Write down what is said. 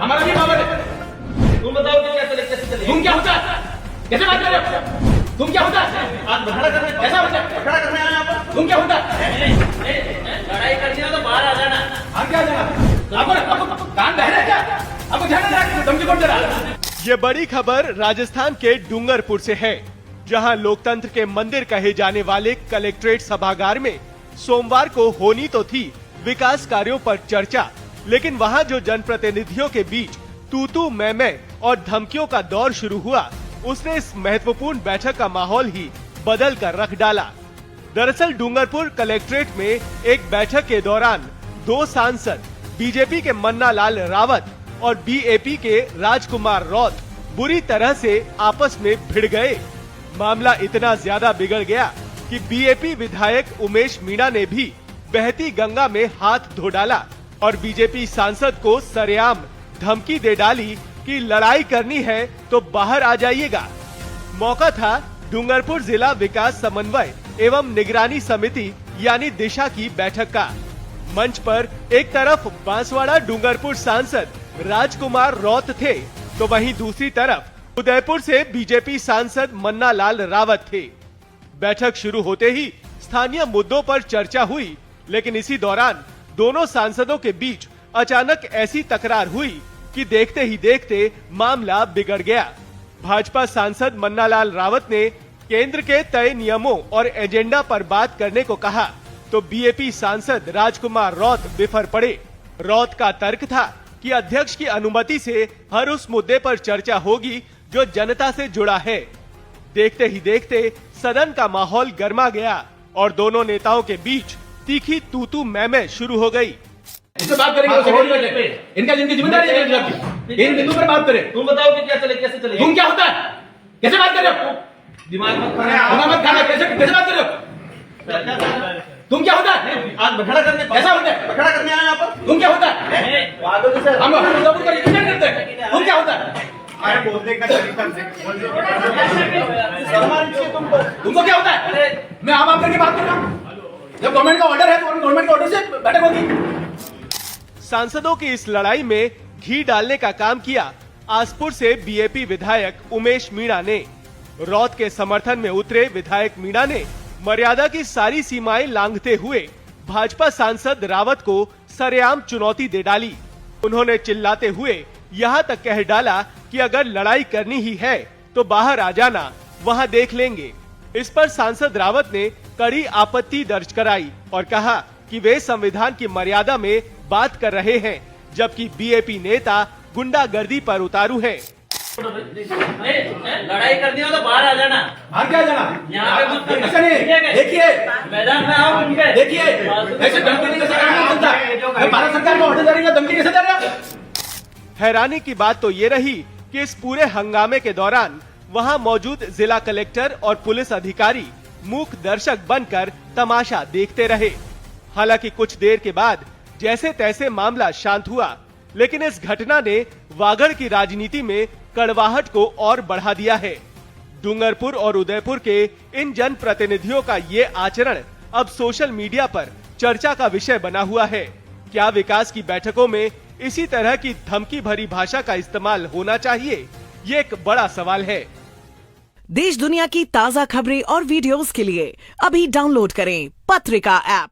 हमारा भी पावर है। तुम बताओ कि क्या चले, कैसे चले? तुम क्या होता है? कैसे बात कर रहे हो? तुम क्या होता है? आज बखड़ा करने कैसा होता है? बखड़ा करने आए यहाँ पर? तुम क्या होता है? लड़ाई करनी हो तो बाहर आ जाना। हम क्या जाना? आपको कान बहरा है क्या? आपको ध्यान नहीं रखा? धमकी कौन दे रहा है? ये बड़ी खबर राजस्थान के डूंगरपुर से है, जहां लोकतंत्र के मंदिर कहे जाने वाले कलेक्ट्रेट सभागार में सोमवार को होनी तो थी विकास कार्यों पर चर्चा, लेकिन वहां जो जनप्रतिनिधियों के बीच तू मैं और धमकियों का दौर शुरू हुआ, उसने इस महत्वपूर्ण बैठक का माहौल ही बदल कर रख डाला। दरअसल डूंगरपुर कलेक्ट्रेट में एक बैठक के दौरान दो सांसद बीजेपी के मन्ना लाल रावत और बीएपी के राजकुमार रौत बुरी तरह से आपस में भिड़ गए। मामला इतना ज्यादा बिगड़ गया कि बीएपी विधायक उमेश मीणा ने भी बहती गंगा में हाथ धो डाला और बीजेपी सांसद को सरेआम धमकी दे डाली कि लड़ाई करनी है तो बाहर आ जाइएगा। मौका था डूंगरपुर जिला विकास समन्वय एवं निगरानी समिति यानी दिशा की बैठक का। मंच पर एक तरफ बांसवाड़ा डूंगरपुर सांसद राजकुमार रौत थे, तो वहीं दूसरी तरफ उदयपुर से बीजेपी सांसद मन्ना लाल रावत थे। बैठक शुरू होते ही स्थानीय मुद्दों पर चर्चा हुई, लेकिन इसी दौरान दोनों सांसदों के बीच अचानक ऐसी तकरार हुई कि देखते ही देखते मामला बिगड़ गया। भाजपा सांसद मन्ना लाल रावत ने केंद्र के तय नियमों और एजेंडा पर बात करने को कहा, तो बीएपी सांसद राजकुमार रौत बिफर पड़े। रौत का तर्क था कि अध्यक्ष की अनुमति से हर उस मुद्दे पर चर्चा होगी जो जनता से जुड़ा है। देखते ही देखते सदन का माहौल गर्मा गया और दोनों नेताओं के बीच तीखी तू मैं शुरू हो गई। इससे बात करेंगे तो सपोर्ट करेंगे। इनका जिनकी जिम्मेदारी है आपकी, इन बिंदु पर बात करें। तुम बताओ कि क्या चले, कैसे चले? तुम क्या होता है? कैसे बात कर रहे हो? दिमाग मत खाना। कैसे बात कर रहे हो? तुम क्या होता है? आज बखड़ा करने कैसा होता है? बखड़ा करने आए यहाँ पर? तुम क्या होता है? हम उदयपुर का रिप्रेजेंट करते हैं। तुम क्या होता है? अरे बोलने का तरीका तुमको क्या होता है? मैं आप करके बात कर रहा हूँ। जब गवर्नमेंट का ऑर्डर है तो गवर्नमेंट के ऑर्डर से बैठक होगी। सांसदों की इस लड़ाई में घी डालने का काम किया आसपुर से बीएपी विधायक उमेश मीणा ने। रौत के समर्थन में उतरे विधायक मीणा ने मर्यादा की सारी सीमाएं लांघते हुए भाजपा सांसद रावत को सरेआम चुनौती दे डाली। उन्होंने चिल्लाते हुए यहाँ तक कह डाला कि अगर लड़ाई करनी ही है तो बाहर आ जाना, वहाँ देख लेंगे। इस पर सांसद रावत ने कड़ी आपत्ति दर्ज कराई और कहा कि वे संविधान की मर्यादा में बात कर रहे हैं, जबकि बीएपी नेता गुंडागर्दी पर उतारू हैं। लड़ाई करनी हो तो बाहर आ जाना। बाहर क्या जाना? यहाँ पे कुछ देखिए, मैदान में आओ। देखिए ऐसे धमकी कैसे काम नहीं चलता? भारत सरकार का ऑर्डर जारी है, धमकी कैसे दे रहे हो? हैरानी की बात तो ये रही कि इस पूरे हंगामे के दौरान वहां मौजूद जिला कलेक्टर और पुलिस अधिकारी मूक दर्शक बनकर तमाशा देखते रहे। हालांकि कुछ देर के बाद जैसे तैसे मामला शांत हुआ, लेकिन इस घटना ने वागड़ की राजनीति में कड़वाहट को और बढ़ा दिया है। डूंगरपुर और उदयपुर के इन जनप्रतिनिधियों का ये आचरण अब सोशल मीडिया पर चर्चा का विषय बना हुआ है। क्या विकास की बैठकों में इसी तरह की धमकी भरी भाषा का इस्तेमाल होना चाहिए? ये एक बड़ा सवाल है। देश दुनिया की ताजा खबरें और वीडियोस के लिए अभी डाउनलोड करें पत्रिका ऐप।